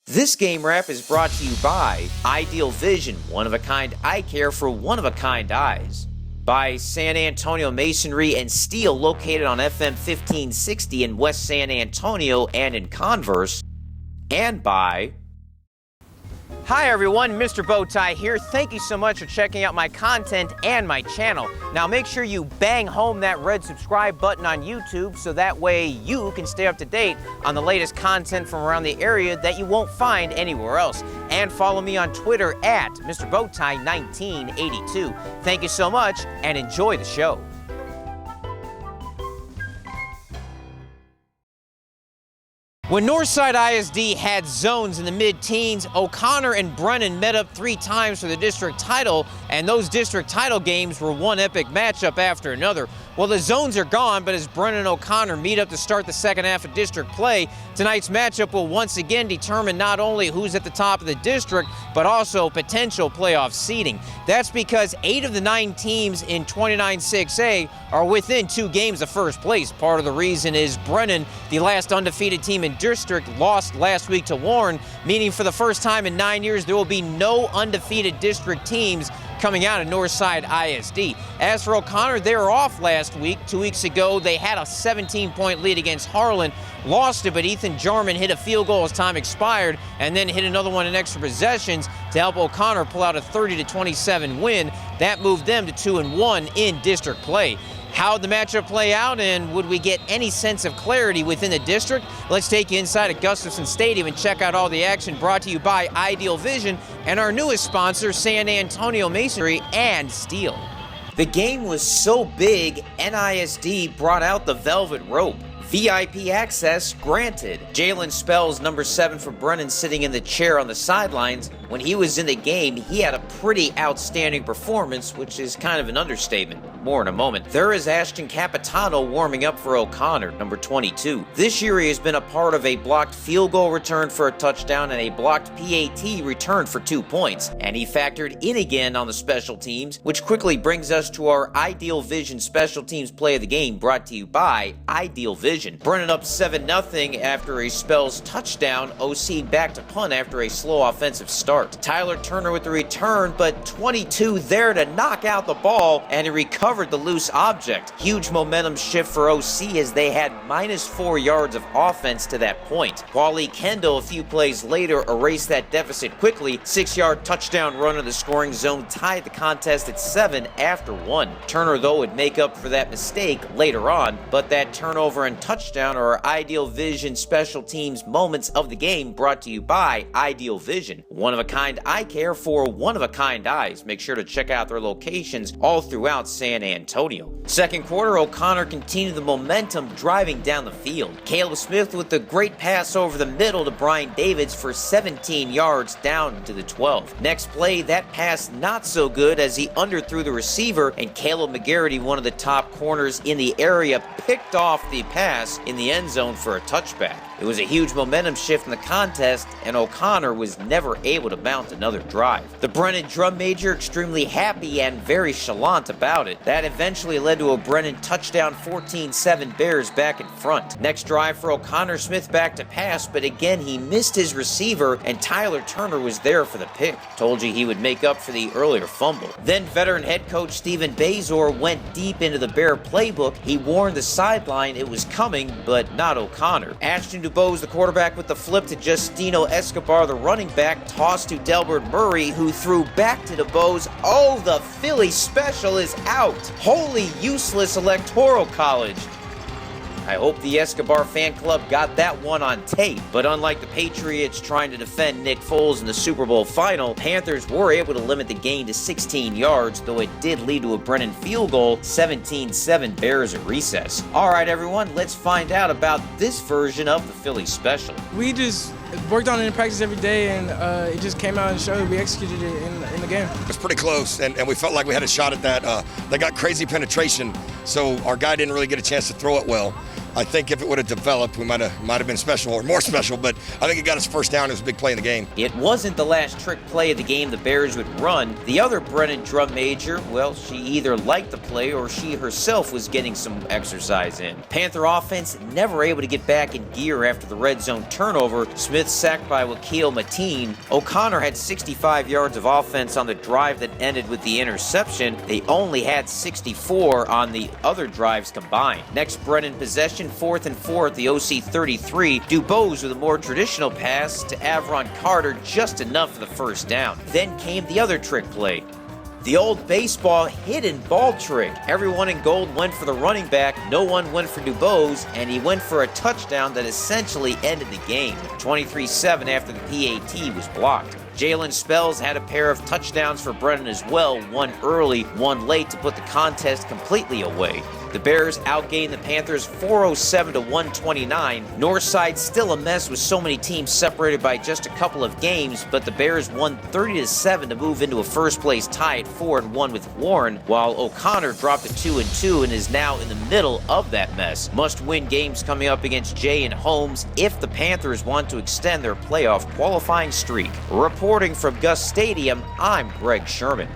This game wrap is brought to you by Ideal Vision, one-of-a-kind eye care for one-of-a-kind eyes. By San Antonio Masonry and Steel, located on FM 1560 in West San Antonio and in Converse. And by... Hi everyone, Mr. Bowtie here. Thank you so much for checking out my content and my channel. Now make sure you bang home that red subscribe button on YouTube so that way you can stay up to date on the latest content from around the area that you won't find anywhere else. And follow me on Twitter at Mr. Bowtie 1982. Thank you so much and enjoy the show. When Northside ISD had zones in the mid-teens, O'Connor and Brennan met up 3 times for the district title, and those district title games were one epic matchup after another. Well, the zones are gone, but as Brennan and O'Connor meet up to start the second half of district play, tonight's matchup will once again determine not only who's at the top of the district, but also potential playoff seeding. That's because 8 of the 9 teams in 29-6A are within 2 games of first place. Part of the reason is Brennan, the last undefeated team in district, lost last week to Warren, meaning for the first time in 9 years there will be no undefeated district teams coming out of Northside ISD. As for O'Connor, they were off last week. 2 weeks ago, they had a 17-point lead against Harlan, lost it, but Ethan Jarman hit a field goal as time expired and then hit another one in extra possessions to help O'Connor pull out a 30-27 win. That moved them to 2-1 in district play. How'd the matchup play out, and would we get any sense of clarity within the district? Let's take you inside of Gustafson Stadium and check out all the action, brought to you by Ideal Vision and our newest sponsor, San Antonio Masonry and Steel. The game was so big, NISD brought out the velvet rope. VIP access granted. Jaylin Spells, number 7 for Brennan, sitting in the chair on the sidelines. When he was in the game, he had a pretty outstanding performance, which is kind of an understatement. More in a moment. There is Ashton Capitano warming up for O'Connor, number 22. This year he has been a part of a blocked field goal return for a touchdown and a blocked PAT return for 2 points. And he factored in again on the special teams, which quickly brings us to our Ideal Vision special teams play of the game, brought to you by Ideal Vision. Brennan up 7-0 after a Spells touchdown. OC back to punt after a slow offensive start. Tyler Turner with the return, but 22 there to knock out the ball, and he recovered the loose object. Huge momentum shift for OC as they had -4 yards of offense to that point. Wally Kendall a few plays later erased that deficit quickly. 6-yard touchdown run of the scoring zone tied the contest at 7 after 1. Turner, though, would make up for that mistake later on, but that turnover and touchdown are our Ideal Vision special teams moments of the game, brought to you by Ideal Vision, one-of-a-kind eye care for one-of-a-kind eyes. Make sure to check out their locations all throughout San Antonio. Second quarter, O'Connor continued the momentum driving down the field. Caleb Smith with the great pass over the middle to Brian Davids for 17 yards down to the 12. Next play, that pass not so good as he underthrew the receiver, and Caleb McGarity, one of the top corners in the area, picked off the pass in the end zone for a touchback. It was a huge momentum shift in the contest, and O'Connor was never able to mount another drive. The Brennan drum major extremely happy and very chalant about it. That eventually led to a Brennan touchdown, 14-7 Bears back in front. Next drive for O'Connor, Smith back to pass, but again he missed his receiver, and Tyler Turner was there for the pick. Told you he would make up for the earlier fumble. Then veteran head coach Stephen Basore went deep into the Bear playbook. He warned the sideline it was coming, but not O'Connor. Ashton Dubose, the quarterback, with the flip to Justino Escobar, the running back, tossed to Delbert Murry, who threw back to Dubose. Oh, the Philly special is out. Wholly useless electoral college. I hope the Escobar fan club got that one on tape. But unlike the Patriots trying to defend Nick Foles in the Super Bowl final, Panthers were able to limit the gain to 16 yards, though it did lead to a Brennan field goal, 17-7 Bears at recess. All right, everyone, let's find out about this version of the Philly special. We just worked on it in practice every day, and it just came out and showed. We executed it in the game. It was pretty close, and we felt like we had a shot at that. They got crazy penetration, so our guy didn't really get a chance to throw it well. I think if it would have developed, we might have been special or more special, but I think it got us first down. It was a big play in the game. It wasn't the last trick play of the game the Bears would run. The other Brennan drum major, well, she either liked the play or she herself was getting some exercise in. Panther offense never able to get back in gear after the red zone turnover. Smith sacked by Wakil Mateen. O'Connor had 65 yards of offense on the drive that ended with the interception. They only had 64 on the other drives combined. Next Brennan possession, 4th and 4 at the OC 33. Dubose with a more traditional pass to Avron Carter, just enough for the first down. Then came the other trick play. The old baseball hidden ball trick. Everyone in gold went for the running back, no one went for Dubose, and he went for a touchdown that essentially ended the game. 23-7 after the PAT was blocked. Jaylin Spells had a pair of touchdowns for Brennan as well, one early, one late to put the contest completely away. The Bears outgained the Panthers 407-129. Northside still a mess with so many teams separated by just a couple of games, but the Bears won 30-7 to move into a first-place tie at 4-1 with Warren, while O'Connor dropped to 2-2 and is now in the middle of that mess. Must-win games coming up against Jay and Holmes if the Panthers want to extend their playoff qualifying streak. Reporting from Gus Stadium, I'm Greg Sherman.